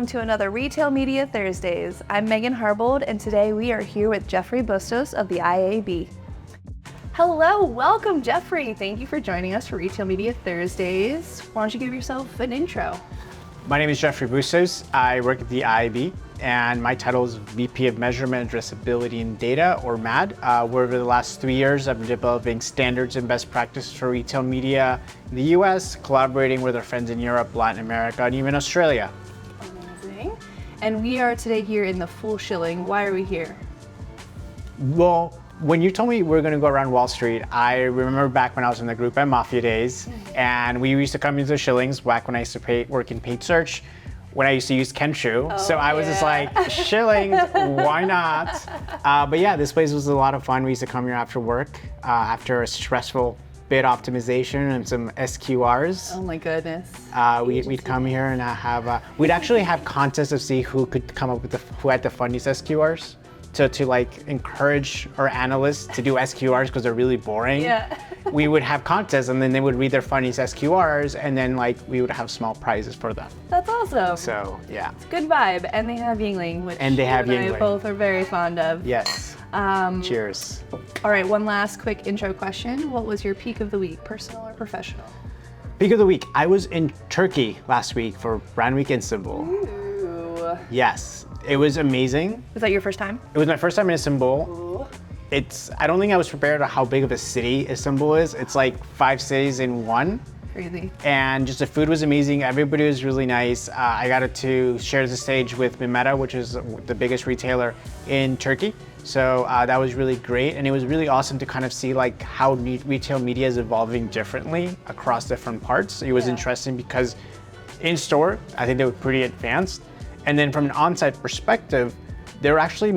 to another Retail Media Thursdays. I'm Megan Harbold, and today we are here with Jeffery Bustos of the IAB. Hello, welcome Jeffrey. Thank you for joining us for Retail Media Thursdays. Why don't you give yourself an intro? My name is Jeffery Bustos. I work at the IAB, and my title is VP of Measurement, Addressability, and Data, or MAD. Where over the last 3 years, I've been developing standards and best practices for retail media in the US, collaborating with our friends in Europe, Latin America, and even Australia. Amazing. And we are today here in the full shilling. Why are we here? Well, when you told me we were going to go around Wall Street, I remember back when I was in the Group M Mafia days, and we used to come into the shillings back when I used to work in paid search, when I used to use Kenshu. So I was just like, shillings, why not? But yeah, this place was a lot of fun. We used to come here after work, after a stressful bid optimization and some SQRs. Oh my goodness. We'd come here and we'd actually have contests to see who could come up with who had the funniest SQRs. To like encourage our analysts to do SQRs because they're really boring. Yeah. We would have contests and then they would read their funniest SQRs and then like we would have small prizes for them. That's awesome. So yeah. It's a good vibe. And they have Yingling, which and they have you and Yingling. I both are very fond of. Yes. Cheers. All right, one last quick intro question. What was your peak of the week, personal or professional? Peak of the week. I was in Turkey last week for Brand Week in Istanbul. Ooh. Yes. It was amazing. Was that your first time? It was my first time in Istanbul. Ooh. I don't think I was prepared for how big of a city Istanbul is. It's like 5 cities in one. Crazy. And just the food was amazing. Everybody was really nice. I got to share the stage with Mehmeta, which is the biggest retailer in Turkey. So that was really great. And it was really awesome to kind of see like how retail media is evolving differently across different parts. It was interesting because in store, I think they were pretty advanced. And then from an on-site perspective, they're actually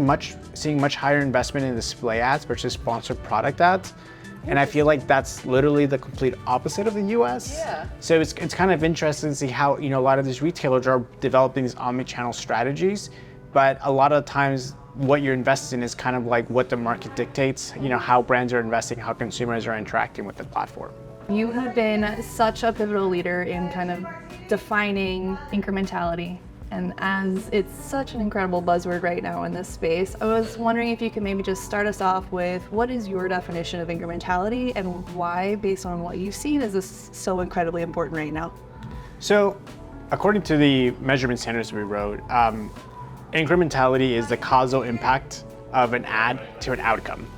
seeing much higher investment in display ads versus sponsored product ads. And I feel like that's literally the complete opposite of the US. Yeah. So it's kind of interesting to see how, a lot of these retailers are developing these omni-channel strategies, but a lot of times what you're investing in is kind of like what the market dictates, how brands are investing, how consumers are interacting with the platform. You have been such a pivotal leader in kind of defining incrementality. And as it's such an incredible buzzword right now in this space, I was wondering if you could maybe just start us off with what is your definition of incrementality and why, based on what you've seen, is this so incredibly important right now? So, according to the measurement standards we wrote, incrementality is the causal impact of an ad to an outcome.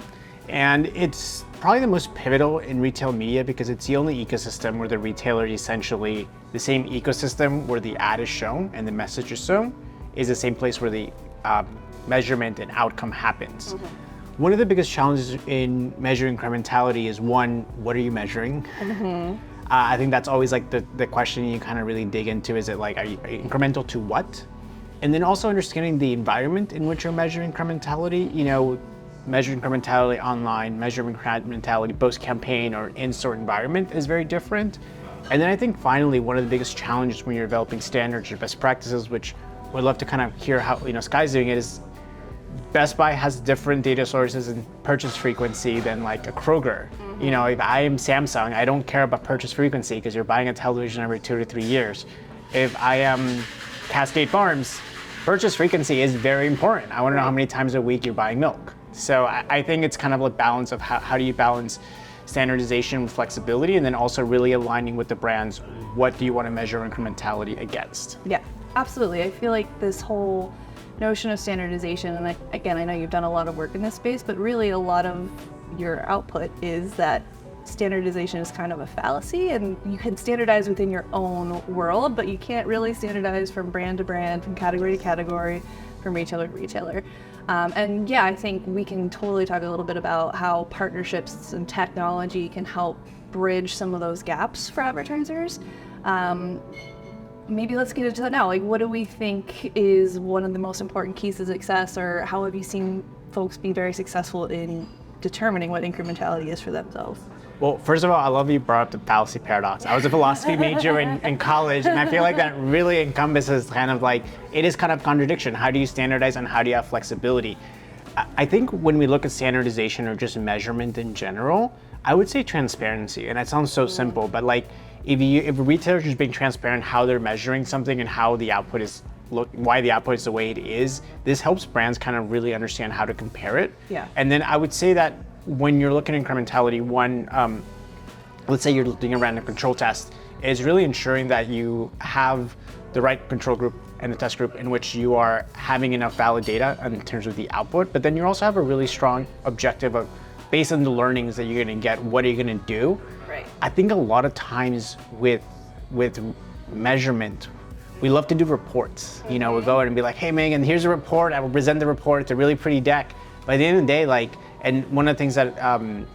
And it's probably the most pivotal in retail media because it's the only ecosystem where the retailer is essentially the same ecosystem where the ad is shown and the message is shown is the same place where the measurement and outcome happens. Mm-hmm. One of the biggest challenges in measuring incrementality is one, what are you measuring? Mm-hmm. I think that's always like the question you kind of really dig into. Is it like, are you incremental to what? And then also understanding the environment in which you're measuring incrementality, measuring incrementality online, measuring incrementality post-campaign or in-store environment is very different. And then I think finally, one of the biggest challenges when you're developing standards or best practices, which we'd love to kind of hear how Skai's doing it, is Best Buy has different data sources and purchase frequency than like a Kroger. Mm-hmm. If I am Samsung, I don't care about purchase frequency because you're buying a television every 2 to 3 years. If I am Cascade Farms, purchase frequency is very important. I want to know how many times a week you're buying milk. So I think it's kind of a balance of how do you balance standardization with flexibility, and then also really aligning with the brands, what do you want to measure incrementality against? Yeah, absolutely. I feel like this whole notion of standardization, and again, I know you've done a lot of work in this space, but really a lot of your output is that standardization is kind of a fallacy, and you can standardize within your own world, but you can't really standardize from brand to brand, from category to category, from retailer to retailer. And yeah, I think we can totally talk a little bit about how partnerships and technology can help bridge some of those gaps for advertisers. Maybe let's get into that now. Like, what do we think is one of the most important keys to success, or how have you seen folks be very successful in determining what incrementality is for themselves? Well, first of all, I love you brought up the fallacy paradox. I was a philosophy major in college, and I feel like that really encompasses kind of like, it is kind of contradiction. How do you standardize and how do you have flexibility? I think when we look at standardization or just measurement in general, I would say transparency. And that sounds so simple, but like if a retailer is just being transparent how they're measuring something and how the output is why the output is the way it is, this helps brands kind of really understand how to compare it. Yeah. And then I would say that when you're looking at incrementality, one, let's say you're doing a random control test, is really ensuring that you have the right control group and the test group in which you are having enough valid data in terms of the output, but then you also have a really strong objective of, based on the learnings that you're gonna get, what are you gonna do? Right. I think a lot of times with measurement, we love to do reports. You know, we'll go in and be like, hey Megan, here's a report, I will present the report, it's a really pretty deck. But at the end of the day, like, and one of the things that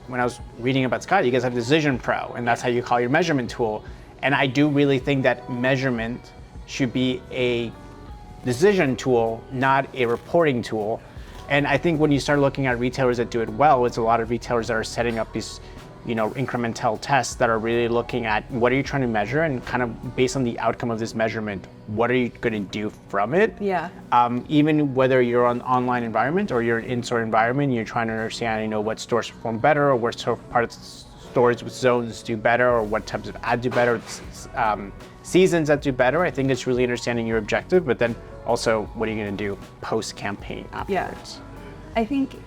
when I was reading about Skai, you guys have Decision Pro, and that's how you call your measurement tool. And I do really think that measurement should be a decision tool, not a reporting tool. And I think when you start looking at retailers that do it well, it's a lot of retailers that are setting up these, you know, incremental tests that are really looking at what are you trying to measure, and kind of based on the outcome of this measurement, what are you going to do from it? Yeah. Even whether you're on online environment or you're an in-store environment, you're trying to understand, you know, what stores perform better, or what parts stores with zones do better, or what types of ads do better, seasons that do better. I think it's really understanding your objective, but then also what are you going to do post-campaign afterwards? Yeah. I think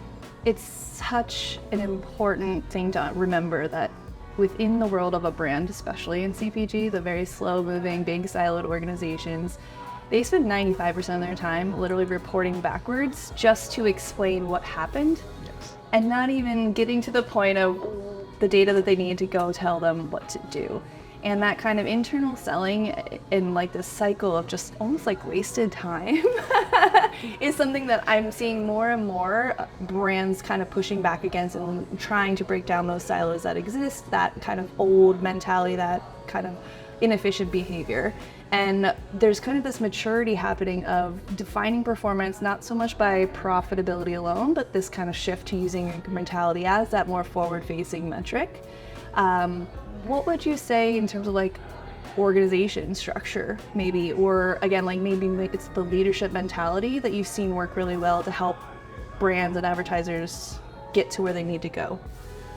it's such an important thing to remember that within the world of a brand, especially in CPG, the very slow-moving, big siloed organizations, they spend 95% of their time literally reporting backwards just to explain what happened, and not even getting to the point of the data that they need to go tell them what to do. And that kind of internal selling in like this cycle of just almost like wasted time is something that I'm seeing more and more brands kind of pushing back against and trying to break down those silos that exist, that kind of old mentality, that kind of inefficient behavior. And there's kind of this maturity happening of defining performance, not so much by profitability alone, but this kind of shift to using incrementality as that more forward-facing metric. What would you say in terms of like organization structure maybe, or again, like maybe it's the leadership mentality that you've seen work really well to help brands and advertisers get to where they need to go?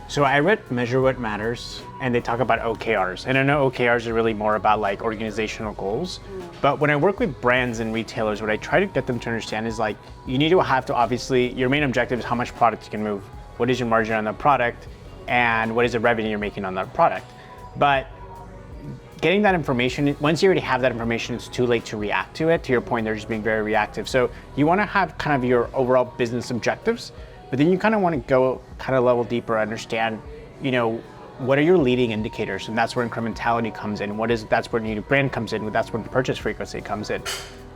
So I read Measure What Matters, and they talk about OKRs. And I know OKRs are really more about like organizational goals. But when I work with brands and retailers, what I try to get them to understand is like, you need to have to obviously, your main objective is how much product you can move, what is your margin on the product, and what is the revenue you're making on that product. But getting that information, once you already have that information, it's too late to react to it. To your point, they're just being very reactive. So you want to have kind of your overall business objectives, but then you kind of want to go kind of level deeper, understand, you know, what are your leading indicators? And that's where incrementality comes in. That's where new brand comes in. That's where purchase frequency comes in.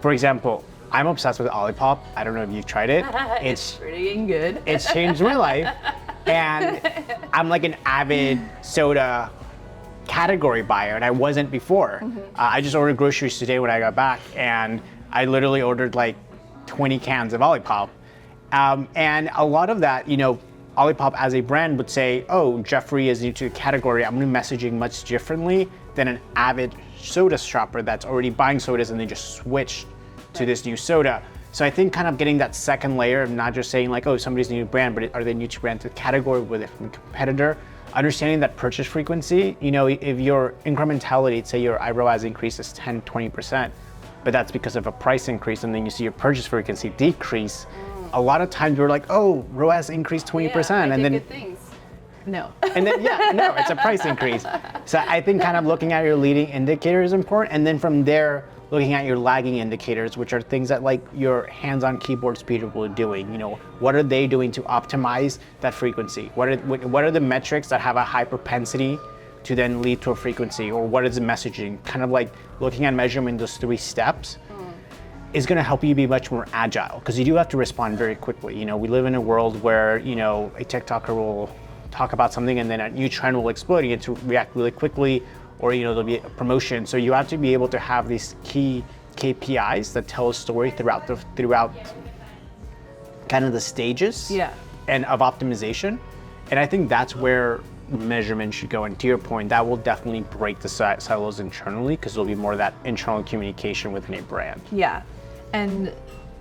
For example, I'm obsessed with Olipop. I don't know if you've tried it. It's pretty good. It's changed my life. And I'm like an avid soda category buyer, and I wasn't before. I just ordered groceries today when I got back, and I literally ordered like 20 cans of Olipop. And a lot of that, you know, Olipop as a brand would say, oh, Jeffrey is new to the category, I'm going to be messaging much differently than an avid soda shopper that's already buying sodas and they just switched to this new soda. So I think kind of getting that second layer of not just saying like, oh, somebody's new to brand, but are they new to brand to the category with a competitor? Understanding that purchase frequency, you know, if your incrementality, say your ROAS increases 10, 20%, but that's because of a price increase, and then you see your purchase frequency decrease, a lot of times we're like, oh, ROAS increased 20%, Yeah, and then good things. No. and then no, it's a price increase. So I think kind of looking at your leading indicator is important, and then from there, looking at your lagging indicators, which are things that like your hands-on keyboard speed people are doing. You know, what are they doing to optimize that frequency? What are the metrics that have a high propensity to then lead to a frequency, or what is the messaging? Kind of like looking at measurement, those 3 steps is going to help you be much more agile, because you do have to respond very quickly. You know, we live in a world where, you know, a TikToker will talk about something and then a new trend will explode. You get to react really quickly, or, you know, there'll be a promotion. So you have to be able to have these key KPIs that tell a story throughout kind of the stages and of optimization. And I think that's where measurement should go. And to your point, that will definitely break the silos internally, because there'll be more of that internal communication within a brand. Yeah. And,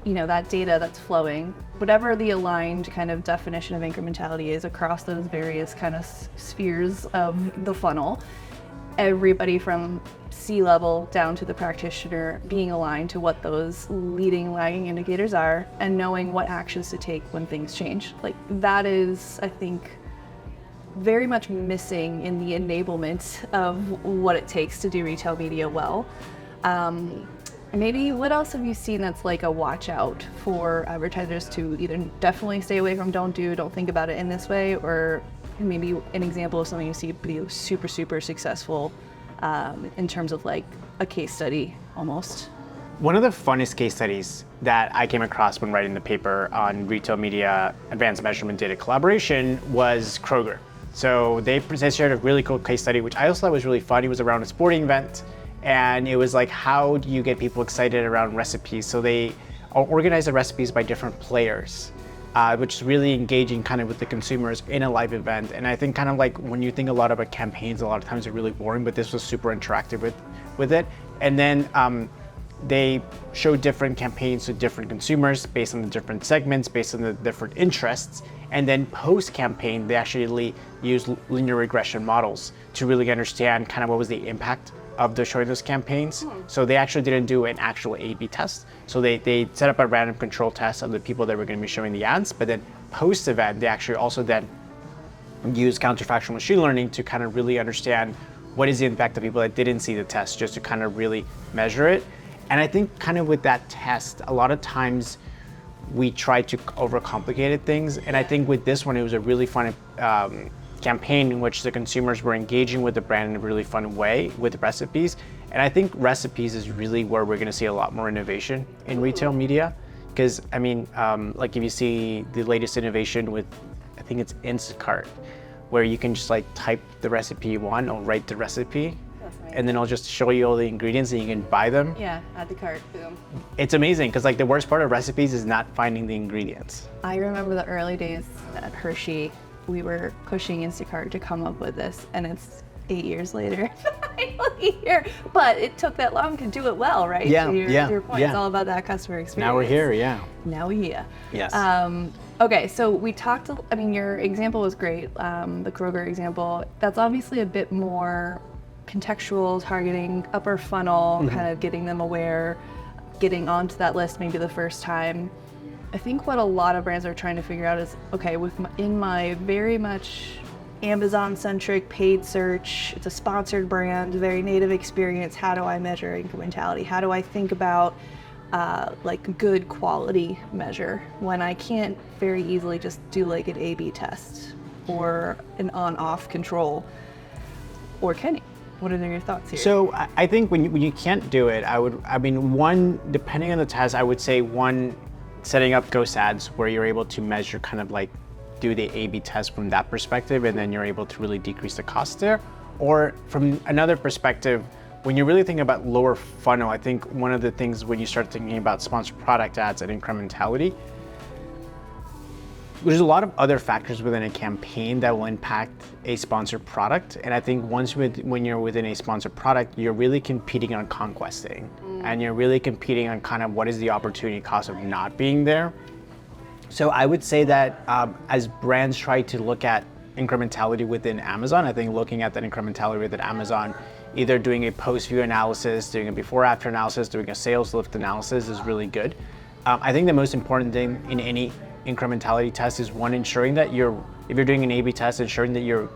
you know, that data that's flowing, whatever the aligned kind of definition of incrementality is across those various kind of spheres of the funnel, everybody from C-level down to the practitioner being aligned to what those leading lagging indicators are and knowing what actions to take when things change. Like that is, I think, very much missing in the enablement of what it takes to do retail media well. Maybe what else have you seen that's like a watch out for advertisers to either definitely stay away from, don't think about it in this way, or maybe an example of something you see be super, super successful in terms of like a case study almost? One of the funnest case studies that I came across when writing the paper on retail media advanced measurement data collaboration was Kroger. So they shared a really cool case study, which I also thought was really fun. It was around a sporting event, and it was like, how do you get people excited around recipes? So they organized the recipes by different players, which is really engaging kind of with the consumers in a live event. And I think kind of like when you think a lot about campaigns, a lot of times they're really boring, but this was super interactive with it. And then they showed different campaigns to different consumers based on the different segments, based on the different interests. And then post-campaign, they actually used linear regression models to really understand kind of what was the impact of showing those campaigns. So they actually didn't do an actual A/B test. So they set up a random control test of the people that were going to be showing the ads, but then post-event, they actually also then use counterfactual machine learning to kind of really understand what is the impact of people that didn't see the test, just to kind of really measure it. And I think kind of with that test, a lot of times we try to overcomplicate things. And I think with this one, it was a really fun campaign in which the consumers were engaging with the brand in a really fun way with recipes. And I think recipes is really where we're going to see a lot more innovation in retail media. Because I mean, like if you see the latest innovation with, I think it's Instacart, where you can just like type the recipe you want or write the recipe. And then I'll just show you all the ingredients and you can buy them. Yeah, add the cart, boom. It's amazing because like the worst part of recipes is not finding the ingredients. I remember the early days at Hershey, we were pushing Instacart to come up with this, and it's 8 years later, finally here. But it took that long to do it well, right? Yeah, to your point, yeah. It's all about that customer experience. Now we're here, yeah. Now we're here. Yes. Okay, so we talked, I mean, your example was great, the Kroger example. That's obviously a bit more contextual, targeting upper funnel, kind of getting them aware, getting onto that list maybe the first time. I think what a lot of brands are trying to figure out is, okay, in my very much Amazon-centric paid search, it's a sponsored brand, very native experience, how do I measure incrementality? How do I think about like good quality measure when I can't very easily just do like an A/B test or an on-off control? Or can you? What are your thoughts here? So I think when you can't do it, one, depending on the test, I would say one, setting up ghost ads where you're able to measure kind of like do the A/B test from that perspective, and then you're able to really decrease the cost there. Or from another perspective, when you're really thinking about lower funnel, I think one of the things when you start thinking about sponsored product ads and incrementality, there's a lot of other factors within a campaign that will impact a sponsored product. And I think when you're within a sponsored product, you're really competing on conquesting. And you're really competing on kind of what is the opportunity cost of not being there. So I would say that as brands try to look at incrementality within Amazon, I think looking at that incrementality within Amazon, either doing a post-view analysis, doing a before-after analysis, doing a sales lift analysis is really good. I think the most important thing in any incrementality test is one, ensuring that if you're doing an A/B test, ensuring that you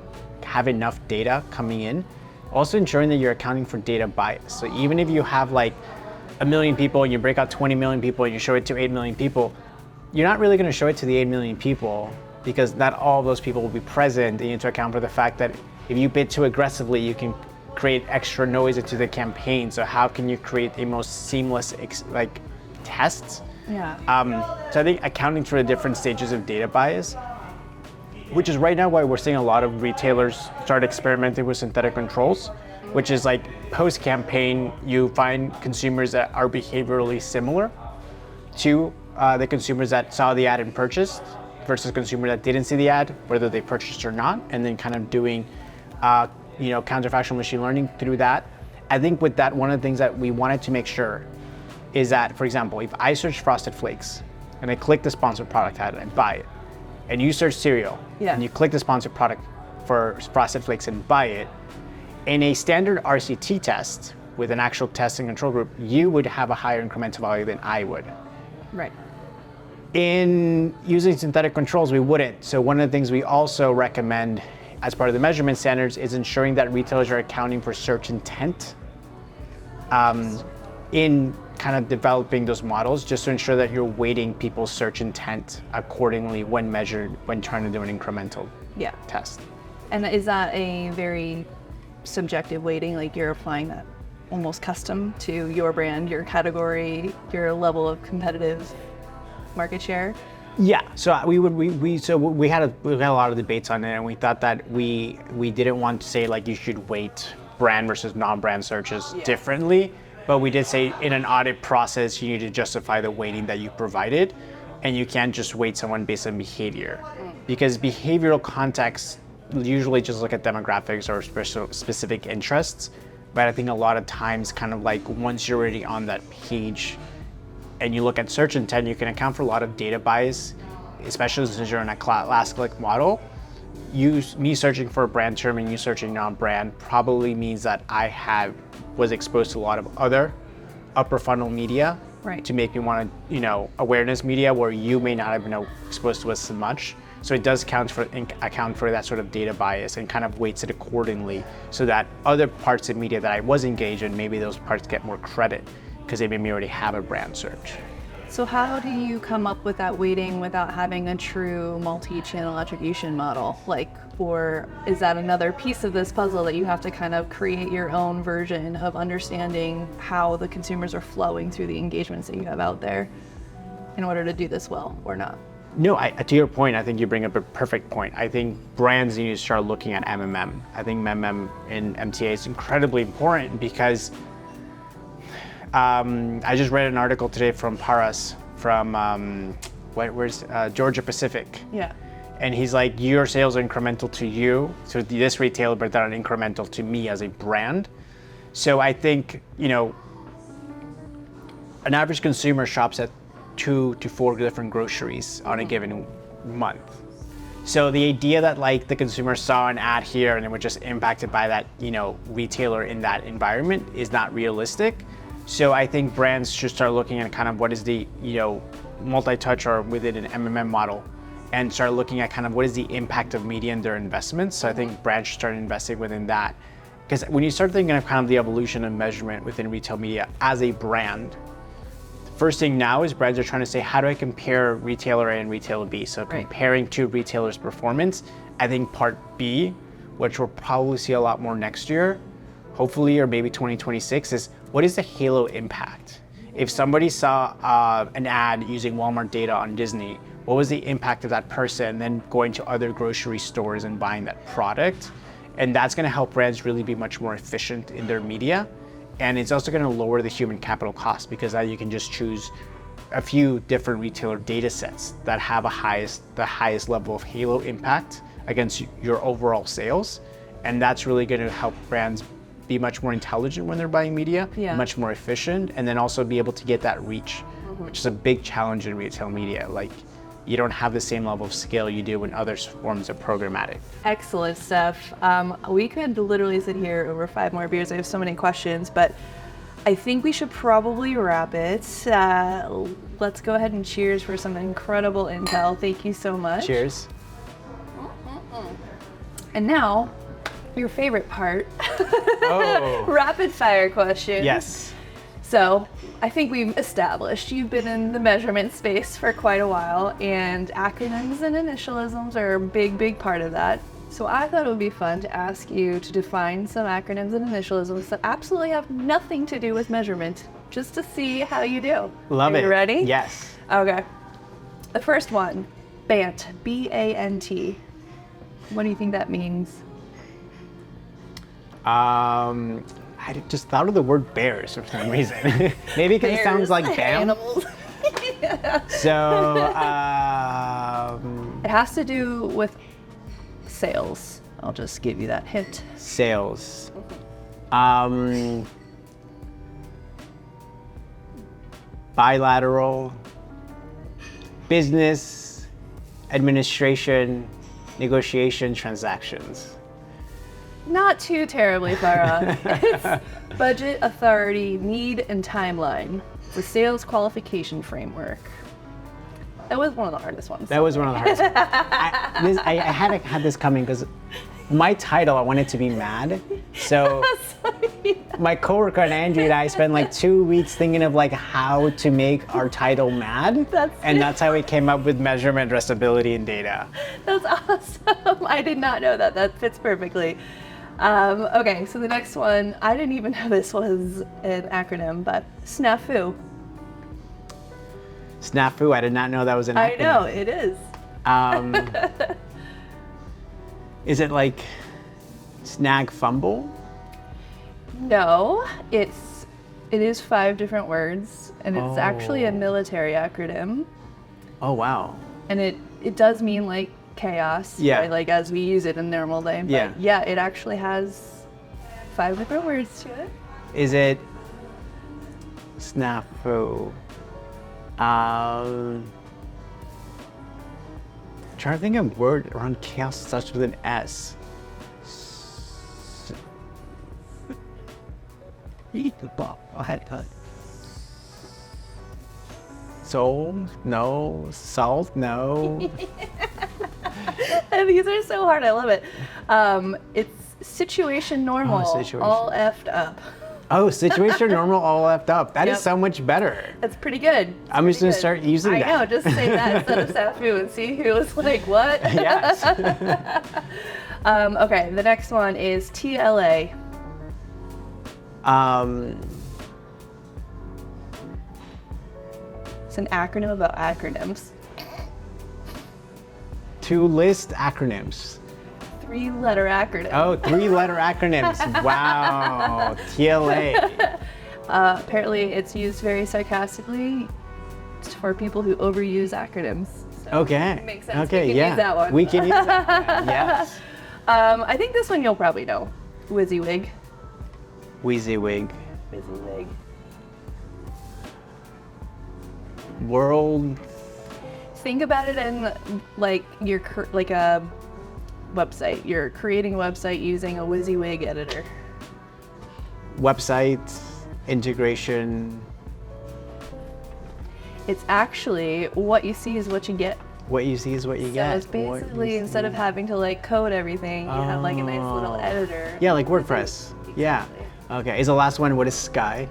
have enough data coming in. Also ensuring that you're accounting for data bias. So even if you have like 1 million people and you break out 20 million people and you show it to 8 million people, you're not really gonna show it to the 8 million people because not all of those people will be present. And you need to account for the fact that if you bid too aggressively, you can create extra noise into the campaign. So how can you create a most seamless tests? Yeah. So I think accounting for the different stages of data bias, which is right now why we're seeing a lot of retailers start experimenting with synthetic controls, which is like post-campaign, you find consumers that are behaviorally similar to the consumers that saw the ad and purchased versus consumers that didn't see the ad, whether they purchased or not, and then kind of doing counterfactual machine learning through that. I think with that, one of the things that we wanted to make sure is that, for example, if I search Frosted Flakes and I click the sponsored product ad and buy it, and you search cereal and you click the sponsored product for Frosted Flakes and buy it, in a standard RCT test, with an actual testing control group, you would have a higher incremental value than I would. Right. In using synthetic controls, we wouldn't. So one of the things we also recommend as part of the measurement standards is ensuring that retailers are accounting for search intent in kind of developing those models, just to ensure that you're weighting people's search intent accordingly when measured, when trying to do an incremental test. And is that a very subjective weighting, like you're applying that almost custom to your brand, your category, your level of competitive market share? Yeah, so we had a lot of debates on it, and we thought that we didn't want to say like you should weight brand versus non-brand searches differently, but we did say in an audit process you need to justify the weighting that you provided, and you can't just weight someone based on behavior, because behavioral context usually just look at demographics or specific interests, but I think a lot of times kind of like once you're already on that page and you look at search intent, you can account for a lot of data bias, especially since you're in a last click model. Me searching for a brand term and you searching non-brand probably means that I was exposed to a lot of other upper funnel media to make me want to, awareness media where you may not have been exposed to as much. So it does account for that sort of data bias and kind of weights it accordingly, so that other parts of media that I was engaged in, maybe those parts get more credit because they maybe already have a brand search. So how do you come up with that weighting without having a true multi-channel attribution model? Or is that another piece of this puzzle that you have to kind of create your own version of understanding how the consumers are flowing through the engagements that you have out there in order to do this well or not? No, to your point, I think you bring up a perfect point. I think brands need to start looking at MMM. I think MMM in MTA is incredibly important because I just read an article today from Paras from Georgia Pacific. Yeah. And he's like, your sales are incremental to you, so this retailer, but they're not incremental to me as a brand. So I think, an average consumer shops at 2 to 4 different groceries on a given month. So the idea that like the consumer saw an ad here and it was just impacted by that, retailer in that environment is not realistic. So I think brands should start looking at kind of what is the, multi-touch or within an MMM model, and start looking at kind of what is the impact of media in their investments. So I think brands should start investing within that. Because when you start thinking of kind of the evolution of measurement within retail media as a brand, the first thing now is brands are trying to say, how do I compare retailer A and retailer B? So comparing two retailers' performance. I think part B, which we'll probably see a lot more next year, hopefully, or maybe 2026, is what is the halo impact? If somebody saw an ad using Walmart data on Disney, what was the impact of that person then going to other grocery stores and buying that product? And that's gonna help brands really be much more efficient in their media. And it's also gonna lower the human capital cost, because now you can just choose a few different retailer data sets that have the highest level of halo impact against your overall sales. And that's really gonna help brands be much more intelligent when they're buying media, much more efficient, and then also be able to get that reach, which is a big challenge in retail media. Like, you don't have the same level of scale you do in other forms of programmatic. Excellent stuff. We could literally sit here over 5 more beers. I have so many questions, but I think we should probably wrap it. Let's go ahead and cheers for some incredible intel. Thank you so much. Cheers. And now, your favorite part. Oh. Rapid fire question. Yes. So I think we've established you've been in the measurement space for quite a while, and acronyms and initialisms are a big part of that. So I thought it would be fun to ask you to define some acronyms and initialisms that absolutely have nothing to do with measurement, just to see how you do. Love it. You ready? Yes. Okay. The first one, BANT, B-A-N-T. What do you think that means? I just thought of the word bears for some reason. Maybe because it sounds like BAM. Animals. So, it has to do with sales. I'll just give you that hint. Sales. Bilateral, business, administration, negotiation, transactions. Not too terribly far off. It's budget, authority, need, and timeline. The sales qualification framework. That was one of the hardest ones. That was one of the hardest. I had this coming because my title, I wanted to be mad. So my coworker and Andrew and I spent like 2 weeks thinking of like how to make our title mad. That's how we came up with measurement, addressability, and data. That's awesome. I did not know that. That fits perfectly. Okay, so the next one, I didn't even know this was an acronym, but snafu. Snafu, I did not know that was an acronym. I know, it is. Is it like snag fumble? No, it is 5 different words, and it's actually a military acronym. Oh, wow. And it does mean like chaos, right? Like as we use it in normal day. But yeah, it actually has 5 different words to it. Is it snafu? Trying to think of a word around chaos starts with an S. Soul? No. Salt? No. These are so hard. I love it. It's situation normal, all effed up. Oh, situation normal, all effed up. That is so much better. That's pretty good. I'm just going to start using that. I know, just say that instead of snafu and see who was like, what? Yes. Okay, the next one is TLA. It's an acronym about acronyms. To list acronyms. 3-letter acronym. Oh, 3-letter acronyms. Wow. TLA. Apparently, it's used very sarcastically for people who overuse acronyms. So Okay. Makes sense. Okay, we can use that one. We can use that. Yes. I think this one you'll probably know. WYSIWYG. WYSIWYG. WYSIWYG. World. Think about it in like like a website. You're creating a website using a WYSIWYG editor. Website integration. It's actually what you see is what you get. What you see is what you get. So it's basically instead of having to like code everything, you have like a nice little editor. Yeah, like WordPress. Exactly. Yeah. Okay. Is the last one, what is Skai?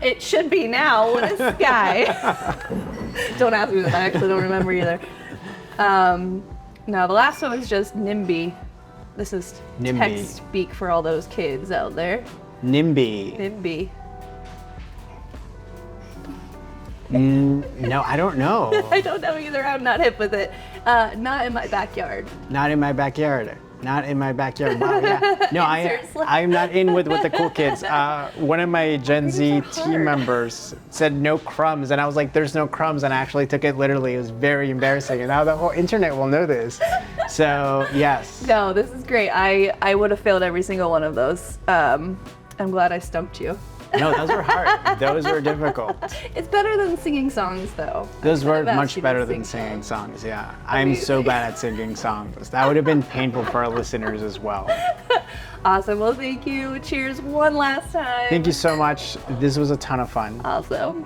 It should be now. What is Skai? Don't ask me that. I actually don't remember either. No, the last one was just NIMBY. This is text speak for all those kids out there. NIMBY. NIMBY. No, I don't know. I don't know either. I'm not hip with it. Not in my backyard. Not in my backyard. Not in my backyard. Wow, yeah. No, I'm not in with the cool kids. One of my Gen Z team members said no crumbs, and I was like, there's no crumbs, and I actually took it literally. It was very embarrassing, and now the whole internet will know this. So, yes. No, this is great. I would have failed every single one of those. I'm glad I stumped you. No, those were hard. Those were difficult. It's better than singing songs, though. Those were much better than singing songs, yeah. I'm so bad at singing songs. That would have been painful for our listeners as well. Awesome. Well, thank you. Cheers one last time. Thank you so much. This was a ton of fun. Awesome.